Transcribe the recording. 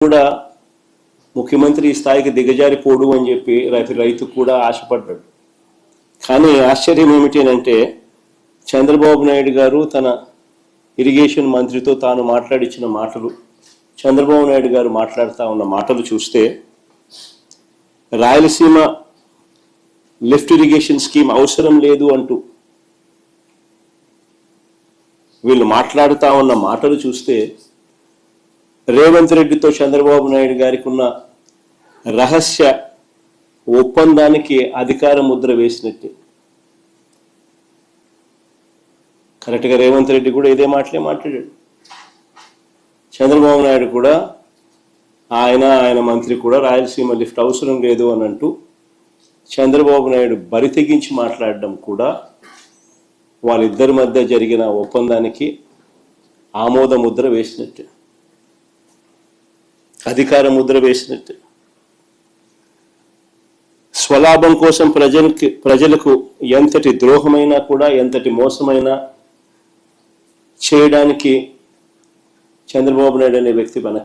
కూడా ముఖ్యమంత్రి ఈ స్థాయికి దిగజారిపోడు అని చెప్పి రైతు కూడా ఆశపడ్డాడు. కానీ ఆశ్చర్యం ఏమిటి అంటే చంద్రబాబు నాయుడు గారు తన ఇరిగేషన్ మంత్రితో తాను మాట్లాడించిన మాటలు, చంద్రబాబు నాయుడు గారు మాట్లాడుతూ ఉన్న మాటలు చూస్తే రాయలసీమ లిఫ్ట్ ఇరిగేషన్ స్కీమ్ అవసరం లేదు అంటూ వీళ్ళు మాట్లాడుతూ ఉన్న మాటలు చూస్తే రేవంత్ రెడ్డితో చంద్రబాబు నాయుడు గారికి ఉన్న రహస్య ఒప్పందానికి అధికార ముద్ర వేసినట్టే. కరెక్ట్గా రేవంత్ రెడ్డి కూడా ఇదే మాటలే మాట్లాడాడు. చంద్రబాబు నాయుడు కూడా ఆయన మంత్రి కూడా రాయలసీమ లిఫ్ట్ అవసరం లేదు అని అంటూ చంద్రబాబు నాయుడు బరి తెగించి మాట్లాడడం కూడా వాళ్ళిద్దరి మధ్య జరిగిన ఒప్పందానికి ఆమోద ముద్ర వేసినట్టే, అధికార ముద్ర వేసినట్టే. స్వలాభం కోసం ప్రజలకు ఎంతటి ద్రోహమైనా కూడా, ఎంతటి మోసమైనా చేయడానికి చంద్రబాబు నాయుడు అనే వ్యక్తి